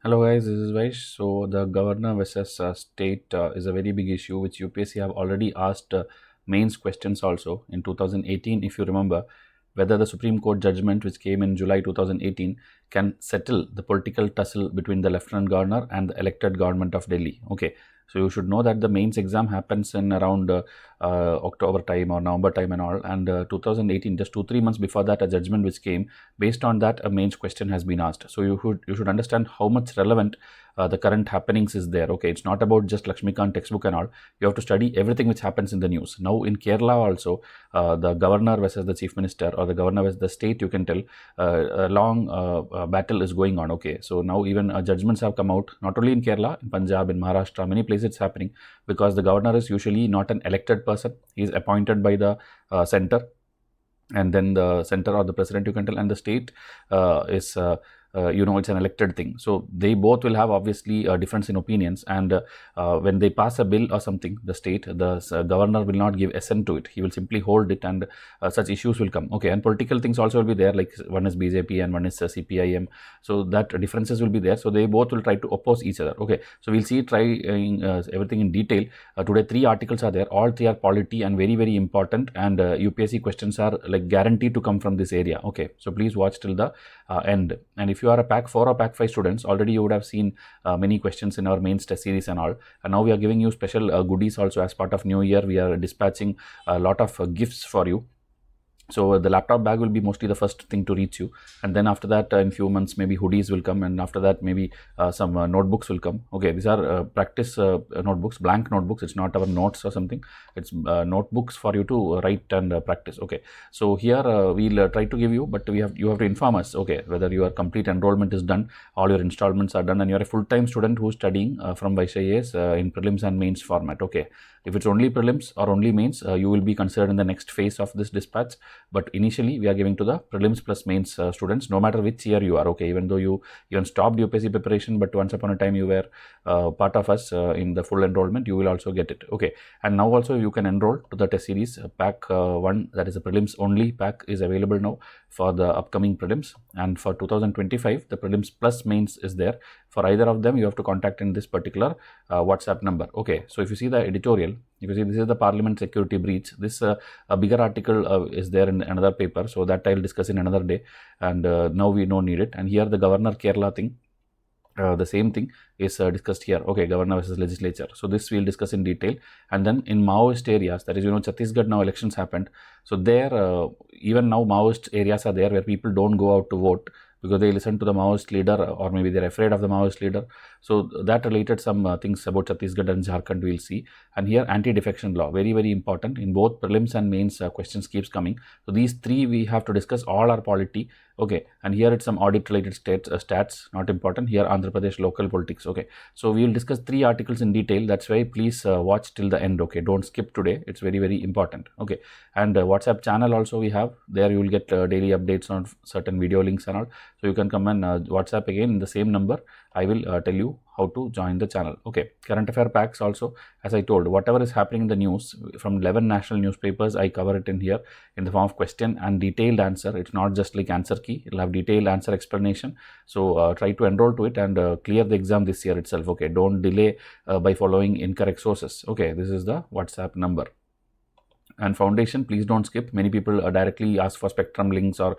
Hello guys, this is Vaish. So the governor versus state is a very big issue which UPSC have already asked mains questions also in 2018, if you remember, whether the Supreme Court judgment which came in July 2018 can settle the political tussle between the Lieutenant Governor and the elected government of Delhi. Okay, so you should know that the mains exam happens in around October time or November time and all, and 2018, just 2-3 months before that, a judgment which came based on that a mains question has been asked. So you should understand how much relevant the current happenings is there. Okay, it's not about just Lakshmikant textbook and all. You have to study everything which happens in the news. Now in Kerala also, the governor versus the chief minister, or the governor versus the state, you can tell, a long battle is going on. Okay, so now even judgments have come out, not only in Kerala, in Punjab, in Maharashtra, many places it's happening, because the governor is usually not an elected person. He is appointed by the center, and then the center or the president, you can tell, and the state is it's an elected thing. So they both will have obviously a difference in opinions, and when they pass a bill or something, the state, the governor will not give assent to it. He will simply hold it, and such issues will come. Okay, and political things also will be there, like one is BJP and one is CPIM. So that differences will be there. So they both will try to oppose each other. Okay, so we'll see trying everything in detail. Today 3 articles are there. All 3 are polity and very, very important, and UPSC questions are like guaranteed to come from this area. Okay, so please watch till the end. And if you are a pack 4 or pack 5 students, already you would have seen many questions in our mains test series and all, and now we are giving you special goodies also. As part of new year, we are dispatching a lot of gifts for you. So the laptop bag will be mostly the first thing to reach you, and then after that, in few months, maybe hoodies will come, and after that maybe some notebooks will come. Okay, these are practice notebooks, blank notebooks. It's not our notes or something. It's notebooks for you to write and practice. Okay, so here we'll try to give you, but you have to inform us, okay, whether your complete enrollment is done, all your installments are done, and you are a full-time student who's studying from Vaishya IAS in prelims and mains format. Okay, if it's only prelims or only mains, you will be considered in the next phase of this dispatch. But initially we are giving to the prelims plus mains students, no matter which year you are. Okay, even though you even stopped UPSC preparation, but once upon a time you were part of us in the full enrollment, you will also get it. Okay, and now also you can enroll to the test series. Pack 1, that is a prelims only pack, is available now for the upcoming prelims, and for 2025 the prelims plus mains is there. For either of them, you have to contact in this particular WhatsApp number. Okay, so if you see the editorial, if you see, this is the Parliament security breach. This a bigger article is there in another paper, so that I'll discuss in another day, and now we don't need it. And here the Governor Kerala thing, the same thing is discussed here. Okay, governor versus legislature. So this we'll discuss in detail. And then in Maoist areas, that is, Chhattisgarh, now elections happened. So there, even now Maoist areas are there where people don't go out to vote because they listen to the Maoist leader, or maybe they're afraid of the Maoist leader. So that related some things about Chhattisgarh and Jharkhand we'll see. And here anti-defection law, very, very important. In both prelims and mains, questions keeps coming. So these 3 we have to discuss. All are polity. Okay, and here it's some audit related stats, not important. Here Andhra Pradesh local politics. Okay, so we will discuss 3 articles in detail. That's why please watch till the end. Okay, don't skip today. It's very, very important. Okay, and WhatsApp channel also we have. There you will get daily updates on certain video links and all. So you can come and WhatsApp again in the same number. I will tell you how to join the channel. Okay, current affair packs also, as I told, whatever is happening in the news from 11 national newspapers, I cover it in here in the form of question and detailed answer. It's not just like answer key, it'll have detailed answer explanation. So try to enroll to it and clear the exam this year itself. Okay, don't delay by following incorrect sources. Okay, this is the WhatsApp number. And foundation, please don't skip. Many people directly ask for spectrum links or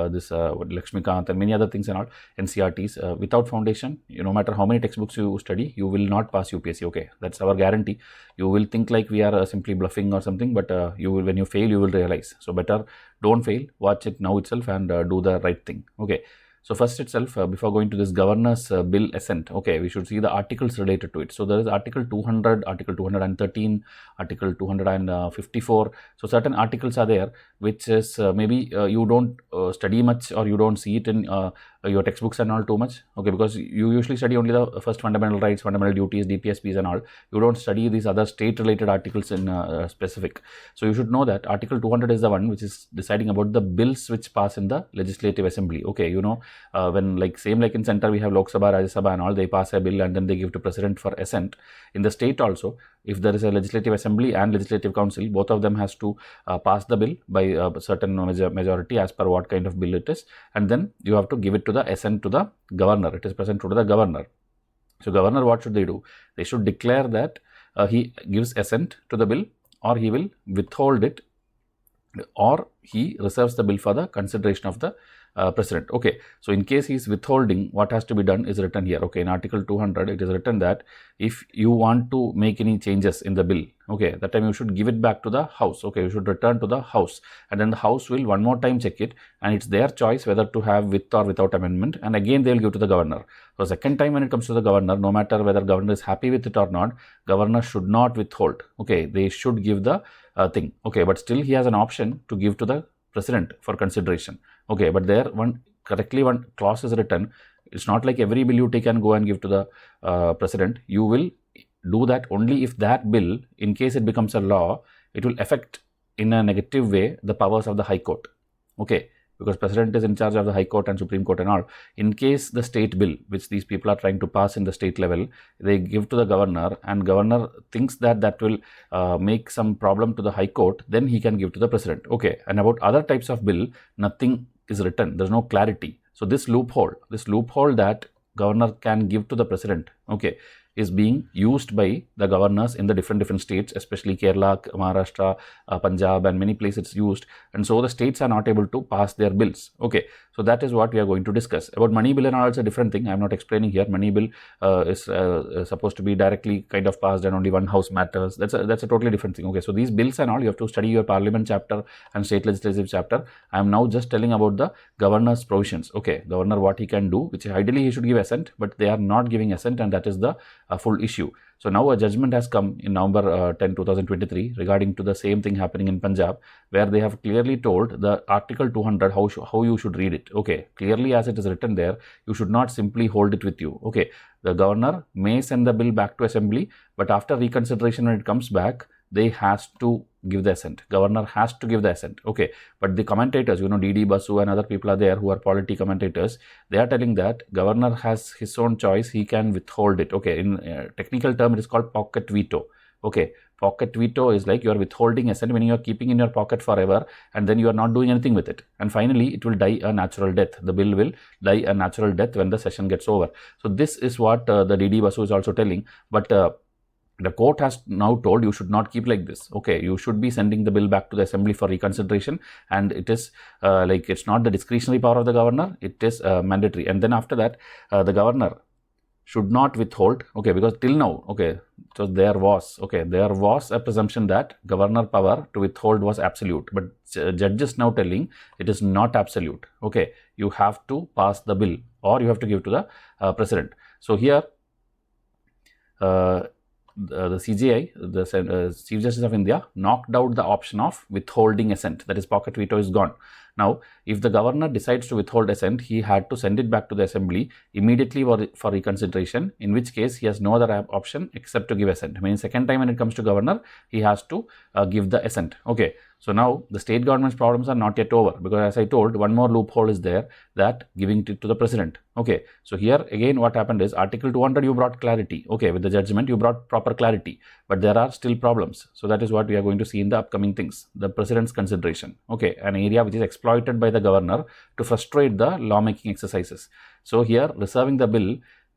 this Lakshmikant and many other things and all, NCRTs. Without foundation, no matter how many textbooks you study, you will not pass UPSC. Okay, that's our guarantee. You will think like we are simply bluffing or something, but you will, when you fail, you will realize. So better don't fail. Watch it now itself and do the right thing. Okay. So first itself, before going to this governor's bill assent, okay, we should see the articles related to it. So there is Article 200, Article 213, Article 254. So certain articles are there, which is maybe you don't study much, or you don't see it in your textbooks and all too much. Okay, because you usually study only the first fundamental rights, fundamental duties, DPSPs and all. You don't study these other state related articles in specific. So you should know that Article 200 is the one which is deciding about the bills which pass in the legislative assembly. Okay, when like in center we have Lok Sabha, Rajya Sabha and all, they pass a bill and then they give to president for assent. In the state also, if there is a legislative assembly and legislative council, both of them has to pass the bill by a certain majority as per what kind of bill it is, and then you have to give it to the assent to the governor. It is presented to the governor. So governor, what should they do? They should declare that he gives assent to the bill, or he will withhold it, or he reserves the bill for the consideration of the president. Okay, so in case he is withholding, what has to be done is written here. Okay, in Article 200, it is written that if you want to make any changes in the bill, okay, that time you should give it back to the house. Okay, you should return to the house, and then the house will one more time check it, and it's their choice whether to have with or without amendment, and again they will give to the governor. So second time when it comes to the governor, no matter whether governor is happy with it or not, governor should not withhold. Okay, they should give the thing. Okay, but still he has an option to give to the president for consideration. Okay, but there one clause is written. It's not like every bill you take and go and give to the president. You will do that only if that bill, in case it becomes a law, it will affect in a negative way the powers of the High Court. Okay, because president is in charge of the High Court and Supreme Court and all. In case the state bill, which these people are trying to pass in the state level, they give to the governor, and governor thinks that that will make some problem to the High Court, then he can give to the president. Okay, and about other types of bill, nothing is written. There's no clarity. So this loophole that governor can give to the president, okay, is being used by the governors in the different states, especially Kerala, Maharashtra, Punjab, and many places it's used, and so the states are not able to pass their bills. Okay, so that is what we are going to discuss. About money bill and all, it's a different thing. I am not explaining here. Money bill is supposed to be directly kind of passed and only one house matters. That's a totally different thing. Okay, so these bills and all, you have to study your parliament chapter and state legislative chapter. I am now just telling about the governor's provisions. Okay, governor, what he can do, which ideally he should give assent, but they are not giving assent, and that is the full issue. So now a judgment has come in November 10, 2023 regarding to the same thing happening in Punjab, where they have clearly told the Article 200 how you should read it. Okay, clearly as it is written there, you should not simply hold it with you. Okay, the governor may send the bill back to assembly, but after reconsideration when it comes back, they has to give the assent. Governor has to give the assent. Okay, but the commentators, D.D. Basu and other people are there who are polity commentators. They are telling that governor has his own choice. He can withhold it. Okay, in technical term, it is called pocket veto. Okay, pocket veto is like you are withholding assent when you are keeping in your pocket forever, and then you are not doing anything with it. And finally, it will die a natural death. The bill will die a natural death when the session gets over. So this is what the D.D. Basu is also telling. But the court has now told you should not keep like this. Okay, you should be sending the bill back to the assembly for reconsideration, and it is it's not the discretionary power of the governor, it is mandatory. And then after that, the governor should not withhold. Okay, because till now, okay, so there was a presumption that governor power to withhold was absolute, but judge is now telling it is not absolute. Okay, you have to pass the bill or you have to give to the president. So here the CJI, the Chief Justice of India, knocked out the option of withholding assent. That is, pocket veto is gone. Now, if the governor decides to withhold assent, he had to send it back to the assembly immediately for reconsideration, in which case he has no other option except to give assent. I mean, second time when it comes to governor, he has to give the assent. Okay, so now the state government's problems are not yet over, because as I told, one more loophole is there, that giving it to the president. Okay, so here again what happened is Article 200 you brought clarity. Okay, with the judgment you brought proper clarity, but there are still problems. So that is what we are going to see in the upcoming things, the president's consideration. Okay, an area which is exploited by the governor to frustrate the lawmaking exercises. So here, reserving the bill,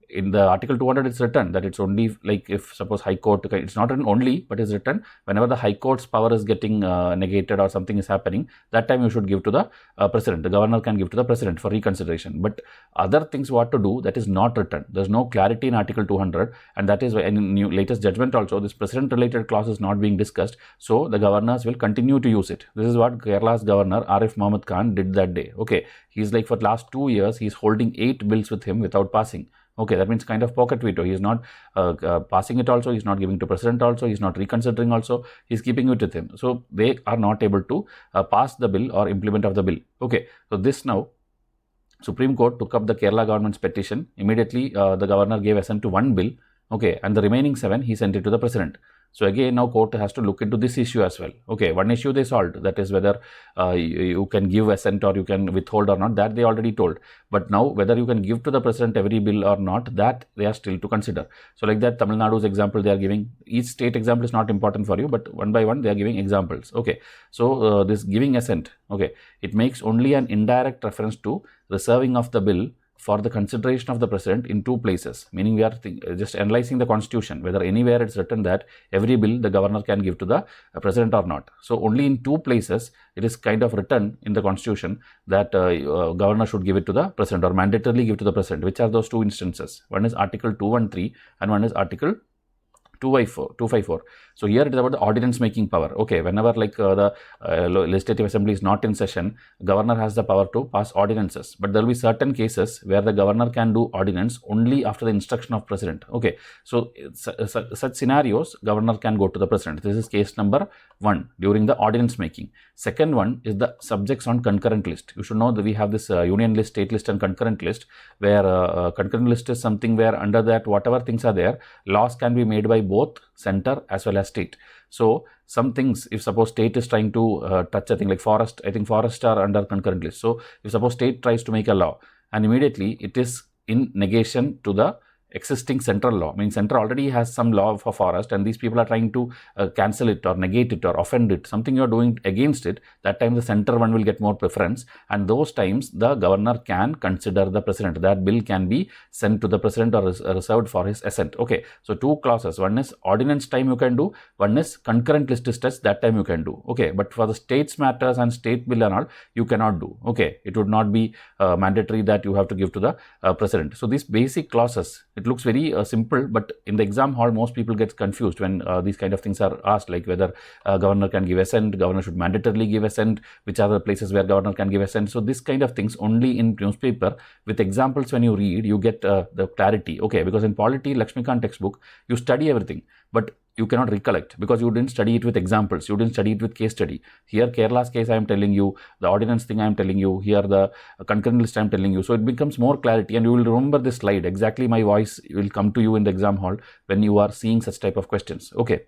in the Article 200 it's written that it's only like if suppose High Court, it's not written only, but it's written whenever the High Court's power is getting negated or something is happening, that time you should give to the president. The governor can give to the president for reconsideration. But other things what to do, that is not written. There's no clarity in Article 200, and that is why in latest judgment also this president related clause is not being discussed. So the governors will continue to use it. This is what Kerala's governor Arif Mohammed Khan did that day. Okay, he's like for the last 2 years he's holding 8 bills with him without passing. Okay, that means kind of pocket veto. He is not passing it also, he is not giving to president also, he is not reconsidering also, he is keeping it with him. So they are not able to pass the bill or implement of the bill. Okay, so this now, Supreme Court took up the Kerala government's petition. Immediately the governor gave assent to 1 bill. Okay, and the remaining 7 he sent it to the president. So again, now court has to look into this issue as well. Okay, one issue they solved, that is whether you can give assent or you can withhold or not, that they already told. But now whether you can give to the president every bill or not, that they are still to consider. So like that, Tamil Nadu's example they are giving. Each state example is not important for you, but one by one they are giving examples. Okay, so this giving assent, okay, it makes only an indirect reference to reserving of the bill for the consideration of the president in two places, meaning we are just analyzing the constitution, whether anywhere it's written that every bill the governor can give to the president or not. So only in two places it is kind of written in the constitution that governor should give it to the president or mandatorily give to the president. Which are those two instances? One is Article 213 and one is Article 254. So here it is about the ordinance making power. Okay, whenever like the legislative assembly is not in session, governor has the power to pass ordinances. But there will be certain cases where the governor can do ordinance only after the instruction of president. Okay, so such scenarios, governor can go to the president. This is case number 1 during the ordinance making. Second one is the subjects on concurrent list. You should know that we have this union list, state list and concurrent list, where concurrent list is something where under that whatever things are there, laws can be made by both center as well as state. So some things, if suppose state is trying to touch a thing like forest, I think forests are under concurrent list. So if suppose state tries to make a law and immediately it is in negation to the existing central law, means center already has some law for forest and these people are trying to cancel it or negate it or offend it, something you are doing against it, that time the center one will get more preference, and those times the governor can consider the president. That bill can be sent to the president or reserved for his assent. Okay, so two clauses, one is ordinance time you can do, one is concurrent list is touched, that time you can do. Okay, but for the states matters and state bill and all, you cannot do. Okay, it would not be mandatory that you have to give to the president. So these basic clauses, it looks very simple, but in the exam hall most people get confused when these kind of things are asked, like whether governor can give assent, governor should mandatorily give assent, which are the places where governor can give assent. So this kind of things only in newspaper with examples when you read you get the clarity. Okay, because in polity Lakshmikant textbook you study everything but you cannot recollect because you didn't study it with examples, you didn't study it with case study. Here Kerala's case I am telling you, the ordinance thing I am telling you, here the concurrent list I am telling you. So it becomes more clarity and you will remember this slide. Exactly my voice will come to you in the exam hall when you are seeing such type of questions. Okay.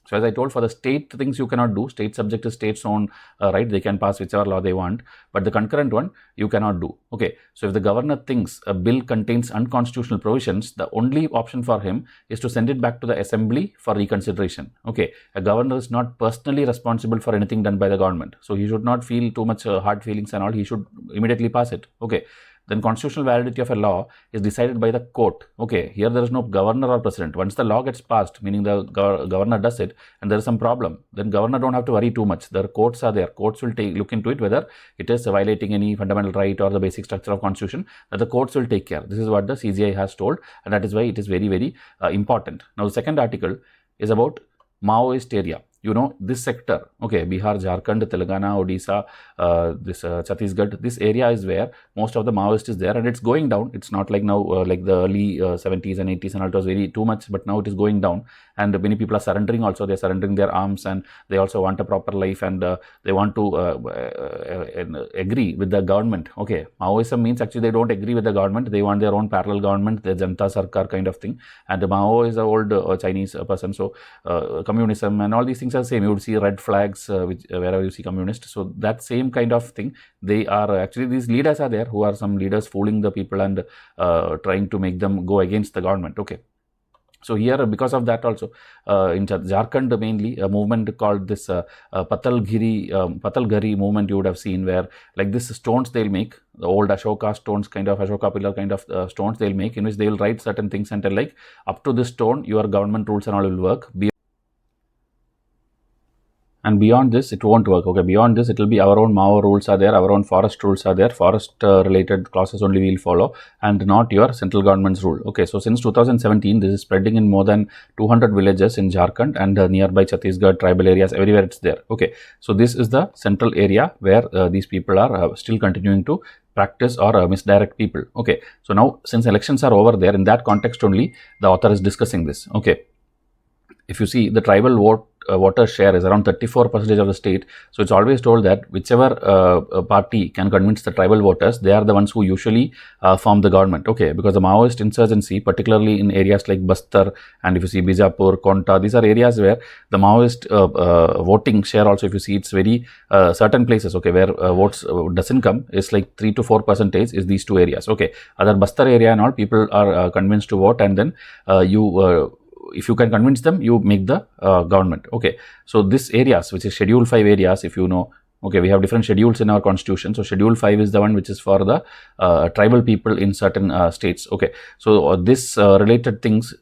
So as I told, for the state things you cannot do. State subject is state's own right. They can pass whichever law they want. But the concurrent one you cannot do. Okay. So if the governor thinks a bill contains unconstitutional provisions, the only option for him is to send it back to the assembly for reconsideration. Okay. A governor is not personally responsible for anything done by the government. So he should not feel too much hard feelings and all. He should immediately pass it. Okay. Then constitutional validity of a law is decided by the court. Okay, here there is no governor or president. Once the law gets passed, meaning the governor does it and there is some problem, then governor don't have to worry too much. The courts are there. Courts will look into it whether it is violating any fundamental right or the basic structure of constitution, that the courts will take care. This is what the CSE has told and that is why it is very, very important. Now the second article is about Maoist area. You know, this sector, okay, Bihar, Jharkhand, Telangana, Odisha, this Chhattisgarh, this area is where most of the Maoist is there and it's going down. It's not like now, like the early 70s and 80s and all, it was very too much, but now it is going down and many people are surrendering also. They're surrendering their arms and they also want a proper life and they want to agree with the government. Okay, Maoism means actually they don't agree with the government. They want their own parallel government, the Janata Sarkar kind of thing. And the Mao is an old Chinese person. So communism and all these things are same. You would see red flags wherever you see communist. So that same kind of thing. They are actually, these leaders are there who are some leaders fooling the people and trying to make them go against the government. Okay. So here, because of that also, in Jharkhand mainly, a movement called this Patalghari movement you would have seen, where like this stones they'll make, the old Ashoka stones, kind of Ashoka pillar kind of stones they'll make, in which they will write certain things and tell like, up to this stone, your government rules and all will work. And beyond this, it won't work. Okay, beyond this, it will be our own Mao rules are there, our own forest rules are there, forest related clauses only we will follow and not your central government's rule. Okay, so since 2017, this is spreading in more than 200 villages in Jharkhand and nearby Chhattisgarh, tribal areas, everywhere it's there. Okay, so this is the central area where these people are still continuing to practice or misdirect people. Okay, so now since elections are over there, in that context only, the author is discussing this. Okay. If you see, the tribal vote voter share is around 34% of the state. So it's always told that whichever party can convince the tribal voters, they are the ones who usually form the government. Okay, because the Maoist insurgency, particularly in areas like Bastar, and if you see Bijapur, Konta, these are areas where the Maoist voting share also, if you see, it's very certain places, okay, where votes doesn't come, is like 3 to 4% is these two areas. Okay, other Bastar area and all, people are convinced to vote, and then if you can convince them, you make the government. Okay, so this areas, which is Schedule 5 areas, if you know, okay, we have different schedules in our constitution. So Schedule 5 is the one which is for the tribal people in certain states. Okay, so this related things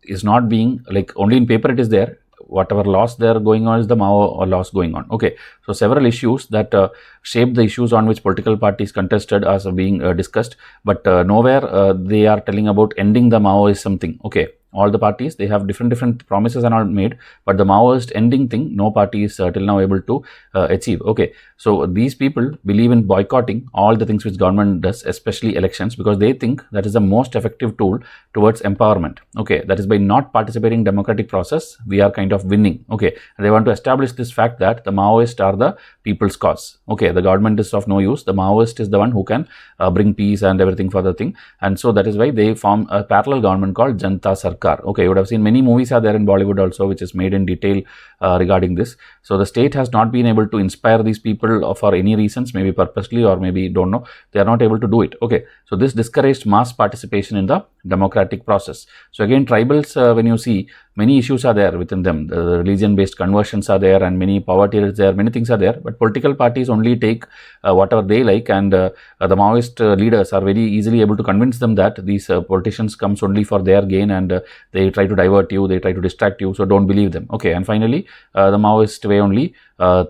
is not being, like, only in paper it is there. Whatever laws there going on is the Mao laws going on. Okay, so several issues that shape the issues on which political parties contested are being discussed, but nowhere they are telling about ending the Maoism thing. Okay, all the parties, they have different promises and all made, but the Maoist ending thing, no party is till now able to achieve. Okay, so these people believe in boycotting all the things which government does, especially elections, because they think that is the most effective tool towards empowerment. Okay, that is by not participating in democratic process, we are kind of winning. Okay, and they want to establish this fact that the Maoists are the people's cause. Okay, the government is of no use, the Maoist is the one who can bring peace and everything for the thing, and so that is why they form a parallel government called Janta Sarkar. Okay, you would have seen many movies are there in Bollywood also, which is made in detail regarding this. So the state has not been able to inspire these people for any reasons, maybe purposely or maybe don't know, they are not able to do it. Okay, so this discouraged mass participation in the democratic process. So again, tribals, when you see, many issues are there within them. The religion-based conversions are there, and many poverty is there, many things are there. But political parties only take whatever they like, and the Maoist leaders are very easily able to convince them that these politicians comes only for their gain, and they try to divert you, they try to distract you, so don't believe them. Okay, and finally, the Maoist way only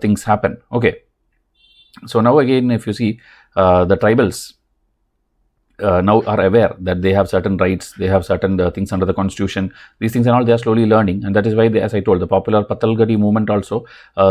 things happen. Okay, so now again, if you see, the tribals now are aware that they have certain rights, they have certain things under the constitution, these things and all, they are slowly learning, and that is why they, as I told, the popular Patalgadi movement also,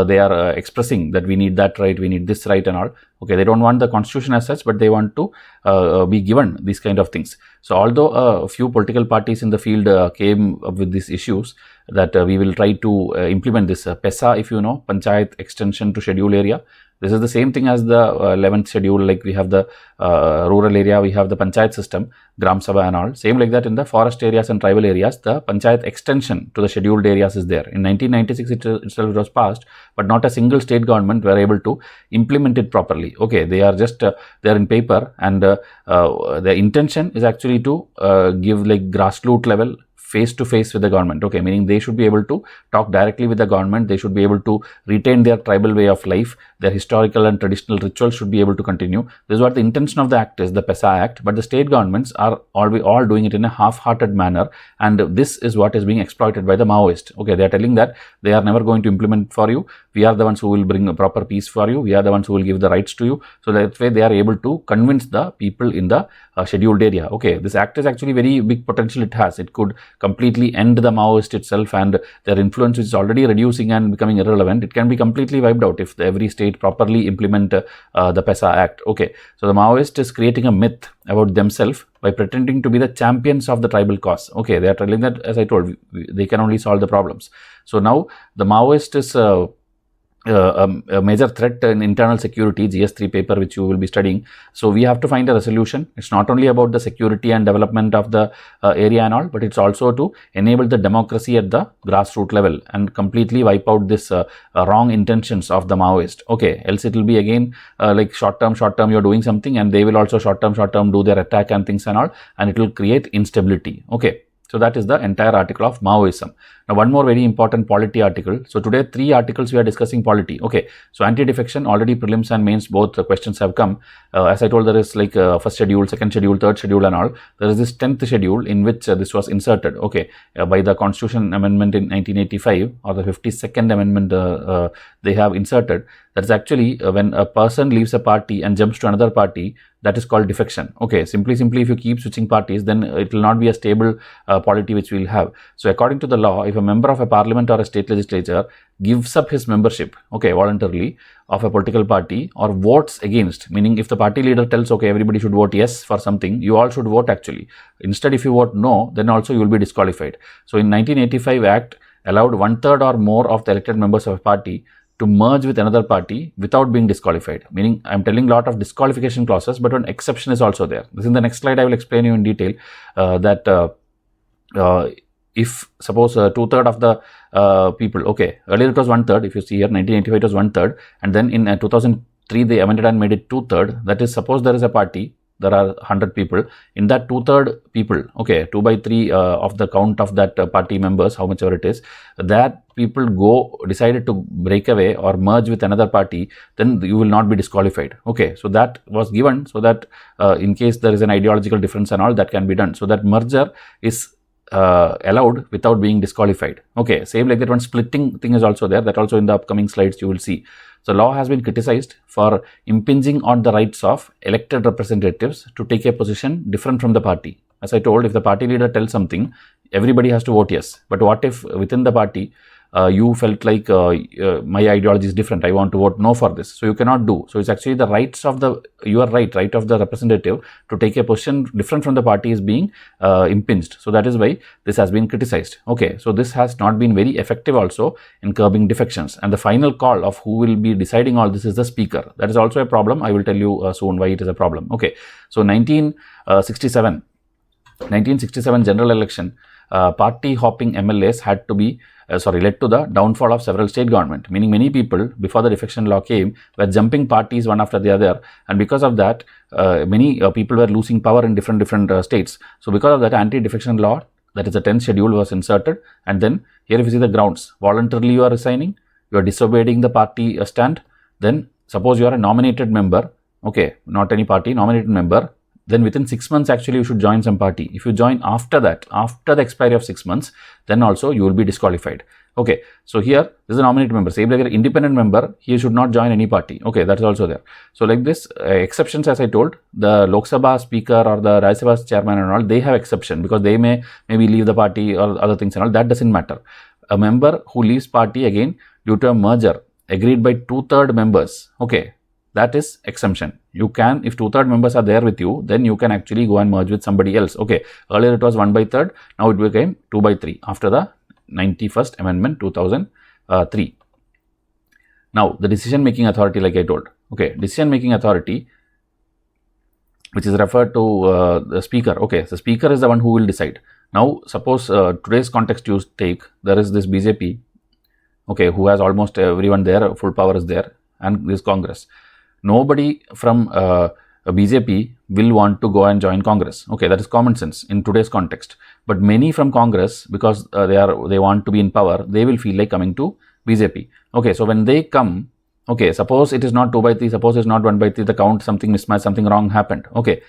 they are expressing that we need that right, we need this right and all. Okay, they don't want the constitution as such, but they want to be given these kind of things. So although a few political parties in the field came up with these issues, that we will try to implement this PESA, if you know, Panchayat extension to schedule area. This is the same thing as the 11th schedule, like we have the rural area, we have the Panchayat system, Gram Sabha and all. Same like that in the forest areas and tribal areas, the Panchayat extension to the scheduled areas is there. In 1996 itself it was passed, but not a single state government were able to implement it properly. Okay, they are just, they are in paper, and the intention is actually to give like grassroots level, face to face with the government. Okay, meaning they should be able to talk directly with the government, they should be able to retain their tribal way of life, their historical and traditional rituals should be able to continue. This is what the intention of the act is, the PESA Act, but the state governments are all doing it in a half-hearted manner, and this is what is being exploited by the Maoist. Okay, they are telling that they are never going to implement for you, we are the ones who will bring a proper peace for you, we are the ones who will give the rights to you. So that way they are able to convince the people in the scheduled area. Okay, this act is actually very big potential it has. It could completely end the Maoist itself, and their influence, which is already reducing and becoming irrelevant, it can be completely wiped out if every state properly implement the PESA Act. Okay, so the Maoist is creating a myth about themselves by pretending to be the champions of the tribal cause. Okay, they are telling that, as I told, they can only solve the problems. So now the Maoist is a major threat in internal security, GS3 paper which you will be studying. So we have to find a resolution. It's not only about the security and development of the area and all, but it's also to enable the democracy at the grassroots level and completely wipe out this wrong intentions of the Maoist. Okay, else it will be again like short term you're doing something, and they will also short term do their attack and things and all, and it will create instability. Okay, so that is the entire article of Maoism. Now one more very important polity article. So today 3 articles we are discussing polity. Okay, so anti-defection, already prelims and mains both questions have come. As I told, there is like first schedule, second schedule, third schedule and all. There is this 10th schedule in which this was inserted, okay, by the Constitution Amendment in 1985, or the 52nd Amendment they have inserted. That is actually when a person leaves a party and jumps to another party, that is called defection. Okay, simply if you keep switching parties, then it will not be a stable polity which we will have. So according to the law, if a member of a parliament or a state legislature gives up his membership, okay, voluntarily, of a political party, or votes against, meaning if the party leader tells, okay, everybody should vote yes for something, you all should vote actually. Instead, if you vote no, then also you will be disqualified. So in 1985 Act, allowed 1/3 or more of the elected members of a party to merge with another party without being disqualified. Meaning, I'm telling a lot of disqualification clauses, but an exception is also there. This in the next slide I will explain you in detail if suppose 2/3 of the people, okay, earlier it was 1/3, if you see here 1985 it was 1/3, and then in 2003 they amended and made it 2/3. That is, suppose there is a party, there are 100 people, in that 2/3 people, okay, 2/3 of the count of that party members, how much ever it is, that people decided to break away or merge with another party, then you will not be disqualified. Okay, so that was given so that in case there is an ideological difference and all, that can be done. So that merger is allowed without being disqualified. Okay, same like that one splitting thing is also there, that also in the upcoming slides you will see. So law has been criticized for impinging on the rights of elected representatives to take a position different from the party. As I told, if the party leader tells something, everybody has to vote yes. But what if within the party you felt like my ideology is different, I want to vote no for this. So you cannot do. So it's actually the rights of your right of the representative to take a position different from the party is being impinged. So that is why this has been criticized. Okay, so this has not been very effective also in curbing defections. And the final call of who will be deciding all this is the speaker. That is also a problem. I will tell you soon why it is a problem. Okay, so 1967 general election, party hopping MLAs had to be led to the downfall of several state government, meaning many people before the defection law came were jumping parties one after the other, and because of that many people were losing power in different states. So because of that, anti-defection law, that is the 10th schedule, was inserted. And then here if you see the grounds, voluntarily you are resigning, you are disobeying the party stand, then suppose you are a nominated member, okay, not any party, nominated member, then within 6 months actually you should join some party. If you join after that, after the expiry of 6 months, then also you will be disqualified. Okay, so here this is a nominated member. Say like an independent member, he should not join any party. Okay, that is also there. So like this, exceptions, as I told, the Lok Sabha speaker or the Rajya Sabha chairman and all, they have exception because they may maybe leave the party or other things and all. That doesn't matter. A member who leaves party again due to a merger agreed by 2/3 members, okay, that is exemption. You can, if 2/3 members are there with you, then you can actually go and merge with somebody else. Okay, earlier it was 1/3, now it became 2/3 after the 91st Amendment 2003. Now the decision making authority, like I told, okay, decision making authority, which is referred to the speaker. Okay, the speaker is the one who will decide. Now suppose today's context you take, there is this BJP, okay, who has almost everyone there, full power is there, and this Congress. Nobody from BJP will want to go and join Congress. Okay, that is common sense in today's context. But many from Congress, because they want to be in power, they will feel like coming to BJP. Okay, so when they come, okay, suppose it is not 2/3, suppose it is not 1/3, the count, something mismatch, something wrong happened. Okay,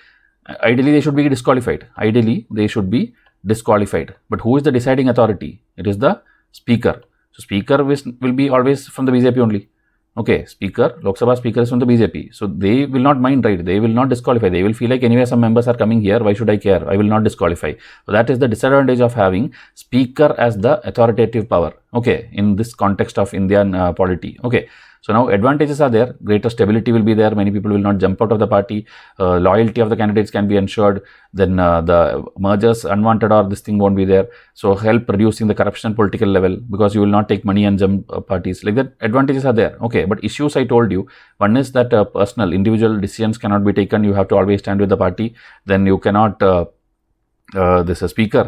ideally they should be disqualified. Ideally they should be disqualified. But who is the deciding authority? It is the speaker. So speaker will be always from the BJP only. Okay, speaker, Lok Sabha speaker is from the BJP. So they will not mind, right? They will not disqualify. They will feel like anyway some members are coming here. Why should I care? I will not disqualify. So that is the disadvantage of having speaker as the authoritative power. Okay, in this context of Indian polity. Okay, so now advantages are there. Greater stability will be there. Many people will not jump out of the party. Loyalty of the candidates can be ensured. Then the mergers, unwanted or this thing won't be there. So help reducing the corruption political level because you will not take money and jump parties. Like that, advantages are there. Okay, but issues I told you. One is that personal, individual decisions cannot be taken. You have to always stand with the party. Then you cannot... this speaker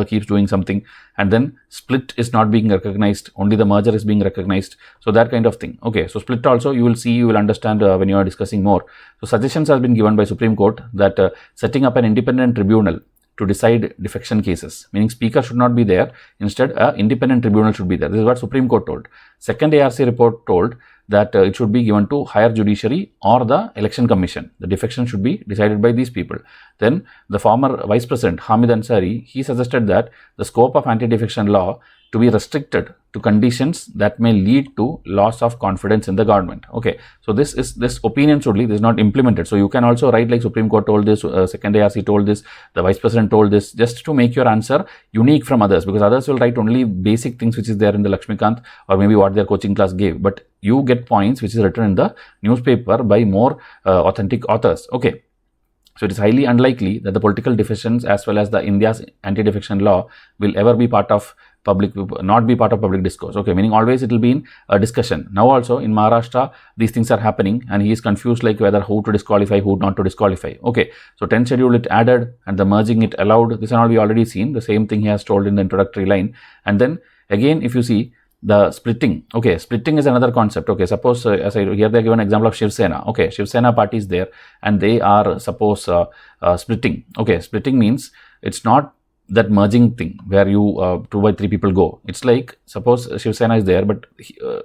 keeps doing something, and then split is not being recognized, only the merger is being recognized. So that kind of thing. Okay, so split also you will see, you will understand when you are discussing more. So suggestions has been given by Supreme Court that setting up an independent tribunal to decide defection cases, meaning speaker should not be there, instead an independent tribunal should be there. This is what Supreme Court told. Second ARC report told that it should be given to higher judiciary or the election commission. The defection should be decided by these people. Then the former vice president Hamid Ansari, he suggested that the scope of anti-defection law to be restricted to conditions that may lead to loss of confidence in the government. Okay, so this opinion should leave, this is not implemented. So you can also write like Supreme Court told this, second ARC told this, the vice president told this, just to make your answer unique from others, because others will write only basic things which is there in the Lakshmikant or maybe what their coaching class gave, but you get points which is written in the newspaper by more authentic authors. Okay, so it is highly unlikely that the political defections as well as the India's anti-defection law will ever be part of not be part of public discourse. Okay, meaning always it will be in a discussion. Now also in Maharashtra, these things are happening, and he is confused like whether who to disqualify, who not to disqualify. Okay, so 10th schedule it added, and the merging it allowed. This and all we already seen. The same thing he has told in the introductory line. And then again, if you see the splitting, okay, splitting is another concept. Okay, suppose as I here they give an example of Shiv Sena. Okay, Shiv Sena party is there, and they are suppose splitting. Okay, splitting means it's not that merging thing where you 2 by 3 people go. It's like suppose Shiv Sena is there, but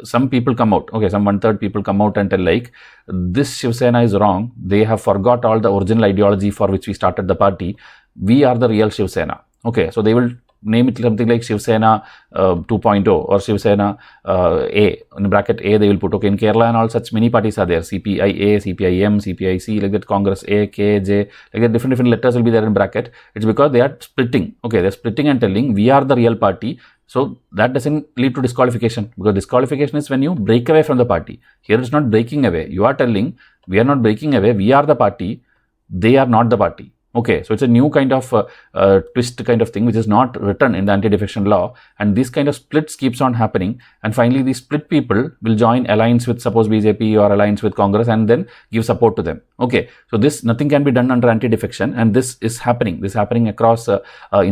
some people come out. Okay, some 1/3 people come out and tell like this Shiv Sena is wrong. They have forgot all the original ideology for which we started the party. We are the real Shiv Sena. Okay, so they will name it something like Shiv Sena 2.0 or Shiv Sena A, in bracket A they will put. Okay, in Kerala and all such many parties are there, CPIA, CPIM, CPIC, like that, Congress A, K, J, like that, different letters will be there in bracket. It's because they are splitting. Okay, they're splitting and telling we are the real party. So that doesn't lead to disqualification, because disqualification is when you break away from the party. Here it's not breaking away. You are telling we are not breaking away, we are the party, they are not the party. Okay, so it's a new kind of twist kind of thing which is not written in the anti-defection law, and this kind of splits keeps on happening, and finally these split people will join alliance with suppose BJP or alliance with Congress and then give support to them. Okay, so this nothing can be done under anti-defection, and this is happening. This is happening across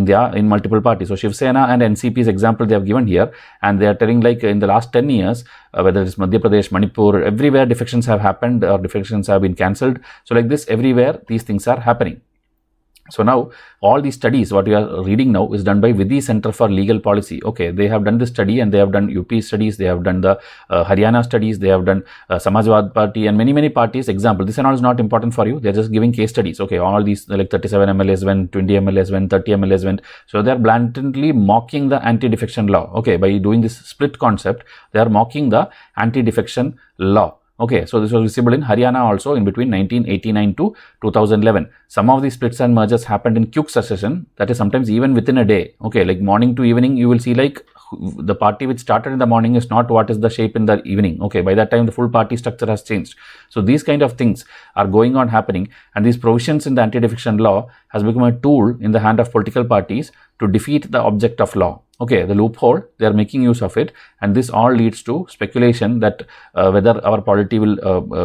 India in multiple parties. So Shiv Sena and NCP's example they have given here, and they are telling like in the last 10 years, whether it's Madhya Pradesh, Manipur, everywhere defections have happened or defections have been cancelled. So like this, everywhere these things are happening. So now all these studies what we are reading now is done by Vidhi Center for Legal Policy. Okay, they have done this study, and they have done UP studies, they have done the Haryana studies, they have done Samajwad Party and many parties. Example, this and all is not important for you. They are just giving case studies. Okay, all these like 37 MLAs went, 20 MLAs went, 30 MLAs went. So they are blatantly mocking the anti-defection law. Okay, by doing this split concept, they are mocking the anti-defection law. Okay, so this was visible in Haryana also in between 1989 to 2011. Some of these splits and mergers happened in quick succession, that is sometimes even within a day. Okay, like morning to evening, you will see like the party which started in the morning is not what is the shape in the evening. Okay, by that time the full party structure has changed. So these kind of things are going on happening, and these provisions in the anti-defection law has become a tool in the hand of political parties to defeat the object of law. Okay, the loophole, they are making use of it, and this all leads to speculation that whether our polity will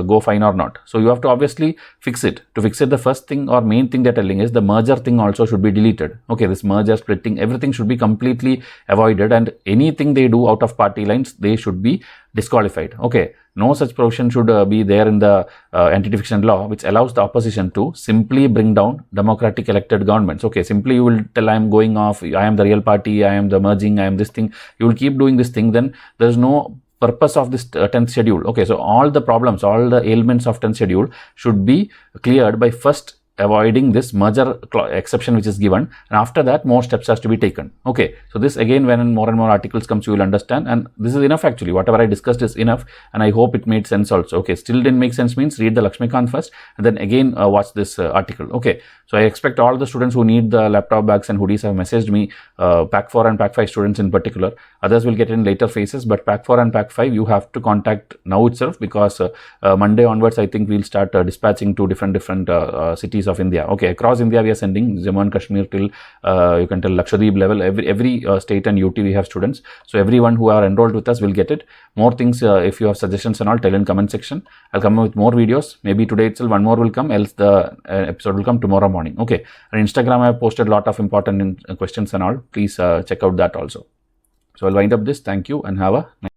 go fine or not. So you have to obviously fix it. To fix it, the first thing or main thing they're telling is the merger thing also should be deleted. Okay, this merger, splitting, everything should be completely avoided, and anything they do out of party lines, they should be disqualified. Okay, no such provision should be there in the anti-defection law, which allows the opposition to simply bring down democratic elected governments. Okay, simply you will tell I am going off, I am the real party, I am the merging, I am this thing. You will keep doing this thing, then there is no purpose of this 10th schedule. Okay, so all the problems, all the ailments of 10th schedule should be cleared by first avoiding this merger exception which is given, and after that more steps has to be taken. Okay, so this again when more and more articles comes you will understand, and this is enough actually. Whatever I discussed is enough, and I hope it made sense also. Okay, still didn't make sense means read the Lakshmikant first and then again watch this article. Okay, so I expect all the students who need the laptop bags and hoodies have messaged me, Pack 4 and Pack 5 students in particular. Others will get in later phases, but Pack 4 and Pack 5 you have to contact now itself, because Monday onwards I think we'll start dispatching to different cities of India. Okay, across India we are sending Jammu and Kashmir till you can tell Lakshadweep level. Every state and UT we have students. So everyone who are enrolled with us will get it. More things if you have suggestions and all, tell in comment section. I'll come up with more videos. Maybe today itself one more will come, else the episode will come tomorrow morning. Okay, and Instagram I have posted a lot of important questions and all. Please check out that also. So I'll wind up this. Thank you and have a nice